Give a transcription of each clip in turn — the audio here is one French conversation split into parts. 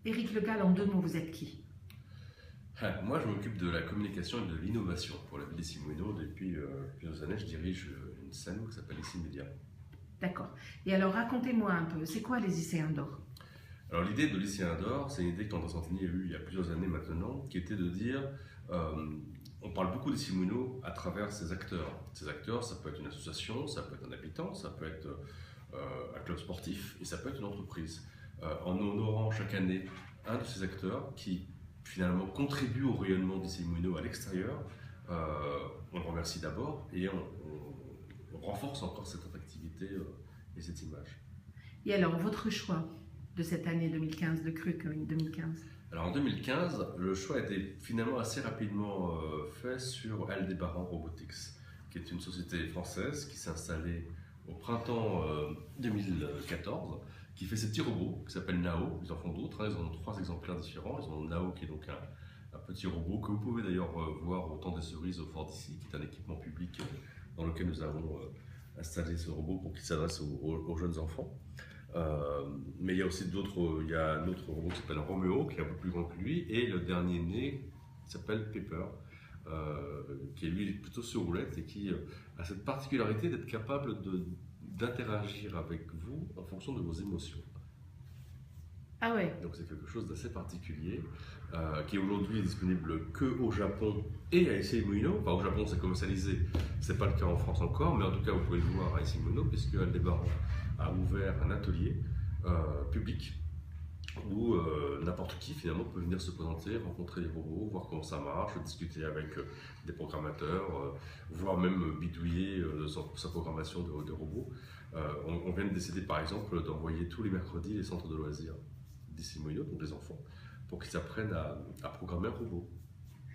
Éric Le Gall, en 2 mots, vous êtes qui? Moi, je m'occupe de la communication et de l'innovation pour la ville d'Issy-Moulineaux. Depuis plusieurs années, je dirige une scène qui s'appelle Ici Média. D'accord. Et alors, racontez-moi un peu, c'est quoi les lycéens d'or? Alors, l'idée de lycéen d'or, c'est une idée que Quentin Santini a eue il y a plusieurs années maintenant, qui était de dire, on parle beaucoup d'Issy-Moulineaux à travers ses acteurs. Ces acteurs, ça peut être une association, ça peut être un habitant, ça peut être un club sportif et ça peut être une entreprise. En honorant chaque année un de ces acteurs qui finalement contribue au rayonnement d'Issy-Moulineaux à l'extérieur, on le remercie d'abord et on renforce encore cette attractivité et cette image. Et alors, votre choix de cette année 2015, de CRUC 2015? Alors en 2015, le choix a été finalement assez rapidement fait sur Aldébaran Robotics, qui est une société française qui s'est installée au printemps 2014, qui fait ces petits robots qui s'appellent Nao. Ils en font d'autres, ils en ont 3 exemplaires différents. Ils ont Nao qui est donc un petit robot que vous pouvez d'ailleurs voir au Temps des Cerises au Fort d'Issy, qui est un équipement public dans lequel nous avons installé ce robot pour qu'il s'adresse aux jeunes enfants. Mais il y a aussi il y a un autre robot qui s'appelle Roméo, qui est un peu plus grand que lui, et le dernier né qui s'appelle Pepper, qui est lui plutôt sur roulette et qui a cette particularité d'être capable d'interagir avec vous en fonction de vos émotions. Ah ouais. Donc c'est quelque chose d'assez particulier, qui aujourd'hui est disponible que au Japon et à Issy-Moulineaux. Enfin, au Japon c'est commercialisé, c'est pas le cas en France encore, mais en tout cas vous pouvez le voir à Issy-Moulineaux puisque Aldébaran a ouvert un atelier public où n'importe qui finalement peut venir se présenter, rencontrer les robots, voir comment ça marche, discuter avec des programmateurs, voire même bidouiller sa programmation de robots. On vient de décider par exemple d'envoyer tous les mercredis les centres de loisirs d'Issy-Moulineaux, donc les enfants, pour qu'ils apprennent à programmer un robot.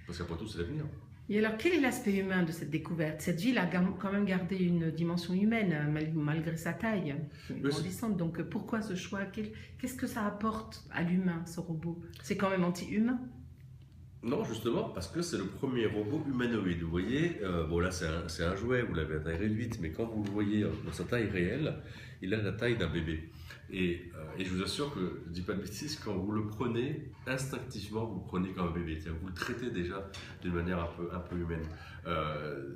Parce qu'après tout, c'est l'avenir. Et alors, quel est l'aspect humain de cette découverte? Cette ville a quand même gardé une dimension humaine, malgré sa taille grandissante. Donc, pourquoi ce choix? Qu'est-ce que ça apporte à l'humain, ce robot? C'est quand même anti-humain? Non, justement, parce que c'est le premier robot humanoïde. Vous voyez, bon là c'est un jouet, vous l'avez à taille réduite, mais quand vous le voyez dans sa taille réelle, il a la taille d'un bébé. Et je vous assure que, je ne dis pas de bêtises, quand vous le prenez, instinctivement vous le prenez comme un bébé. Vous le traitez déjà d'une manière un peu humaine.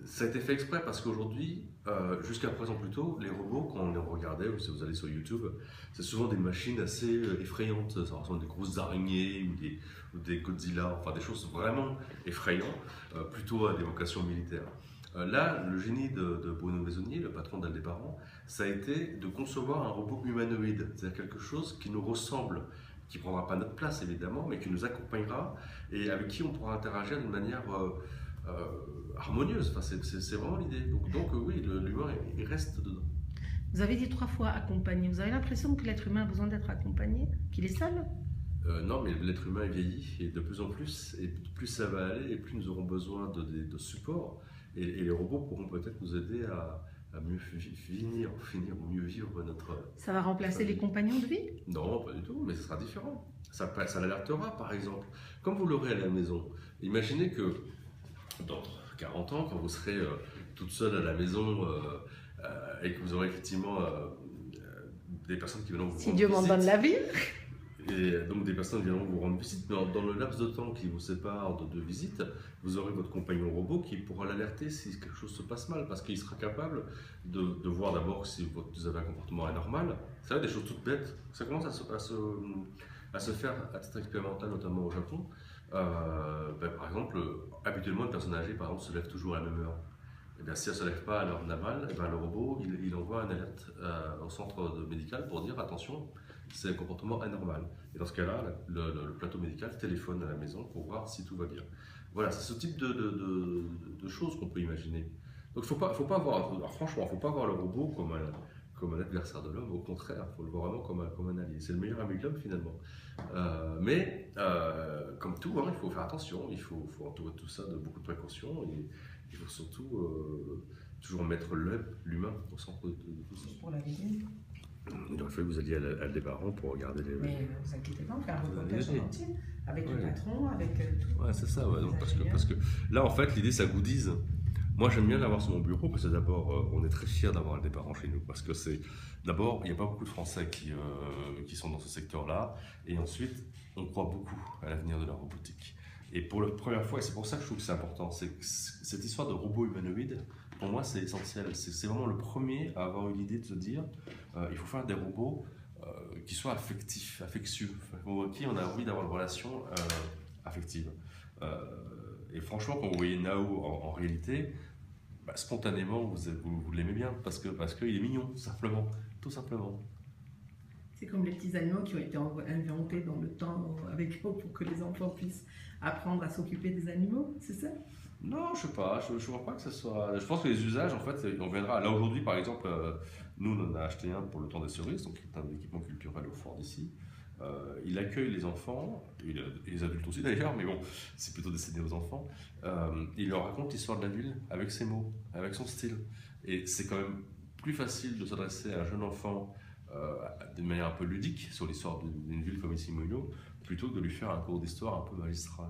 Ça a été fait exprès parce qu'aujourd'hui, jusqu'à présent plutôt, les robots, quand on les regardait, ou si vous allez sur YouTube, c'est souvent des machines assez effrayantes. Ça ressemble à des grosses araignées ou des Godzilla, enfin des choses vraiment effrayantes, plutôt à des vocations militaires. Là, le génie de Bruno Maisonnier, le patron d'Aldébaran, ça a été de concevoir un robot humanoïde, c'est-à-dire quelque chose qui nous ressemble, qui ne prendra pas notre place évidemment, mais qui nous accompagnera et avec qui on pourra interagir d'une manière harmonieuse. Enfin, c'est vraiment l'idée. Donc oui, l'humain, il reste dedans. Vous avez dit 3 fois accompagné. Vous avez l'impression que l'être humain a besoin d'être accompagné? Qu'il est seul? Non, mais l'être humain vieillit et de plus en plus, et plus ça va aller, et plus nous aurons besoin de support. Et les robots pourront peut-être nous aider à mieux finir ou mieux vivre notre... Ça va remplacer les compagnons de vie? Non, pas du tout, mais ce sera différent. Ça l'alertera, par exemple. Comme vous l'aurez à la maison, imaginez que dans 40 ans, quand vous serez toute seule à la maison et que vous aurez effectivement des personnes qui viendront vous si Dieu m'en donne la vie. Et donc des personnes viendront vous rendre visite, mais dans le laps de temps qui vous sépare de visites, vous aurez votre compagnon robot qui pourra l'alerter si quelque chose se passe mal, parce qu'il sera capable de voir d'abord si vous avez un comportement anormal. Ça va, des choses toutes bêtes. Ça commence à se faire à titre expérimental, notamment au Japon. Par exemple, habituellement, une personne âgée par exemple, se lève toujours à la même heure. Et bien, si elle ne se lève pas à l'heure normale, le robot il envoie un alerte au centre médical pour dire attention, c'est un comportement anormal. Et dans ce cas-là, le plateau médical téléphone à la maison pour voir si tout va bien. Voilà, c'est ce type de choses qu'on peut imaginer. Donc faut pas voir, alors franchement, il ne faut pas voir le robot comme un adversaire de l'homme, au contraire, il faut le voir vraiment comme un allié. C'est le meilleur ami de l'homme finalement. Mais comme tout, il faut faire attention, il faut entourer tout ça de beaucoup de précautions et il faut surtout toujours mettre l'humain au centre de tout ça. Pour la vie. Il aurait fallu que vous alliez à Aldébaran pour regarder les... Mais ne vous inquiétez pas, on fait un reportage en entier, avec le patron, avec tout. Ouais, c'est ça, ouais, donc, parce que là, en fait, l'idée, ça goodise. Moi, j'aime bien l'avoir sur mon bureau parce que d'abord, on est très fiers d'avoir des parents chez nous. Parce que c'est, d'abord, il n'y a pas beaucoup de Français qui sont dans ce secteur-là. Et ensuite, on croit beaucoup à l'avenir de la robotique. Et pour la première fois, et c'est pour ça que je trouve que c'est important, c'est que cette histoire de robot humanoïde, pour moi, c'est essentiel. C'est vraiment le premier à avoir eu l'idée de se dire il faut faire des robots qui soient affectifs, affectueux, avec qui on a envie d'avoir une relation affective. Euh, et franchement, quand vous voyez Nao en réalité, bah, spontanément, vous l'aimez bien parce qu'il est mignon, tout simplement. Tout simplement. C'est comme les petits animaux qui ont été inventés dans le temps avec eux pour que les enfants puissent apprendre à s'occuper des animaux, c'est ça? Non, je sais pas, je vois pas que ce soit. Je pense que les usages, en fait, on verra. Là aujourd'hui, par exemple, nous, on en a acheté un pour le temps des cerises, donc c'est un équipement culturel au fort d'ici. Il accueille les enfants, et les adultes aussi d'ailleurs, mais bon, c'est plutôt destiné aux enfants. Il leur raconte l'histoire de la ville avec ses mots, avec son style. Et c'est quand même plus facile de s'adresser à un jeune enfant d'une manière un peu ludique sur l'histoire d'une ville comme ici Moïno, plutôt que de lui faire un cours d'histoire un peu magistral.